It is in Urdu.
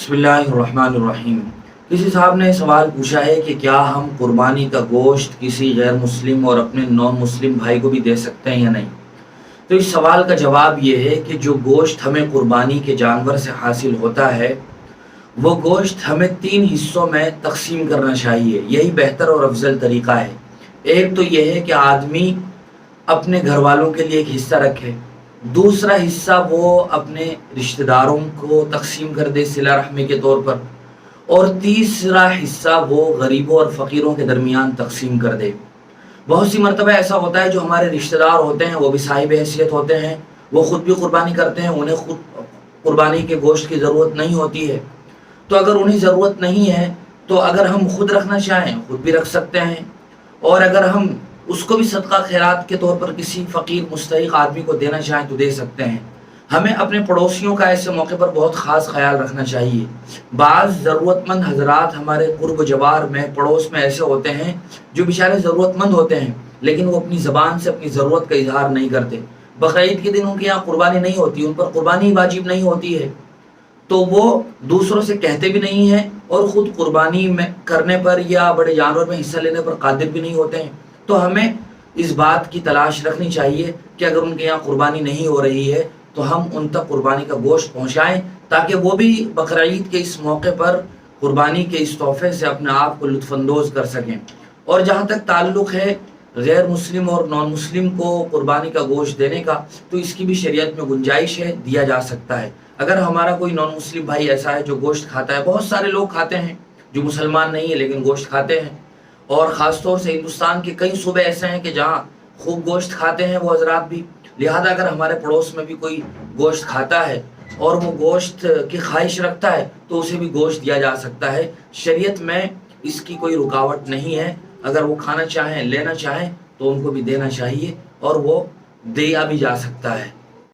بسم اللہ الرحمن الرحیم۔ کسی صاحب نے سوال پوچھا ہے کہ کیا ہم قربانی کا گوشت کسی غیر مسلم اور اپنے نان مسلم بھائی کو بھی دے سکتے ہیں یا نہیں؟ تو اس سوال کا جواب یہ ہے کہ جو گوشت ہمیں قربانی کے جانور سے حاصل ہوتا ہے وہ گوشت ہمیں 3 حصوں میں تقسیم کرنا چاہیے۔ یہی بہتر اور افضل طریقہ ہے۔ ایک تو یہ ہے کہ آدمی اپنے گھر والوں کے لیے ایک حصہ رکھے، دوسرا حصہ وہ اپنے رشتہ داروں کو تقسیم کر دے صلہ رحمی کے طور پر، اور تیسرا حصہ وہ غریبوں اور فقیروں کے درمیان تقسیم کر دے۔ بہت سی مرتبہ ایسا ہوتا ہے جو ہمارے رشتہ دار ہوتے ہیں وہ بھی صاحب حیثیت ہوتے ہیں، وہ خود بھی قربانی کرتے ہیں، انہیں خود قربانی کے گوشت کی ضرورت نہیں ہوتی ہے۔ تو اگر انہیں ضرورت نہیں ہے تو اگر ہم خود رکھنا چاہیں خود بھی رکھ سکتے ہیں، اور اگر ہم اس کو بھی صدقہ خیرات کے طور پر کسی فقیر مستحق آدمی کو دینا چاہیں تو دے سکتے ہیں۔ ہمیں اپنے پڑوسیوں کا ایسے موقع پر بہت خاص خیال رکھنا چاہیے۔ بعض ضرورت مند حضرات ہمارے قرب و جوار میں پڑوس میں ایسے ہوتے ہیں جو بیچارے ضرورت مند ہوتے ہیں لیکن وہ اپنی زبان سے اپنی ضرورت کا اظہار نہیں کرتے۔ بقرعید کے دن ان کے یہاں قربانی نہیں ہوتی، ان پر قربانی واجب نہیں ہوتی ہے، تو وہ دوسروں سے کہتے بھی نہیں ہیں اور خود قربانی میں کرنے پر یا بڑے جانور میں حصہ لینے پر قادر بھی نہیں ہوتے ہیں۔ تو ہمیں اس بات کی تلاش رکھنی چاہیے کہ اگر ان کے یہاں قربانی نہیں ہو رہی ہے تو ہم ان تک قربانی کا گوشت پہنچائیں تاکہ وہ بھی بقرعید کے اس موقع پر قربانی کے اس تحفے سے اپنے آپ کو لطف اندوز کر سکیں۔ اور جہاں تک تعلق ہے غیر مسلم اور نان مسلم کو قربانی کا گوشت دینے کا، تو اس کی بھی شریعت میں گنجائش ہے، دیا جا سکتا ہے۔ اگر ہمارا کوئی نان مسلم بھائی ایسا ہے جو گوشت کھاتا ہے، بہت سارے لوگ کھاتے ہیں جو مسلمان نہیں ہے لیکن گوشت کھاتے ہیں، اور خاص طور سے ہندوستان کے کئی صوبے ایسے ہیں کہ جہاں خوب گوشت کھاتے ہیں وہ حضرات بھی، لہذا اگر ہمارے پڑوس میں بھی کوئی گوشت کھاتا ہے اور وہ گوشت کی خواہش رکھتا ہے تو اسے بھی گوشت دیا جا سکتا ہے۔ شریعت میں اس کی کوئی رکاوٹ نہیں ہے، اگر وہ کھانا چاہیں لینا چاہیں تو ان کو بھی دینا چاہیے اور وہ دیا بھی جا سکتا ہے۔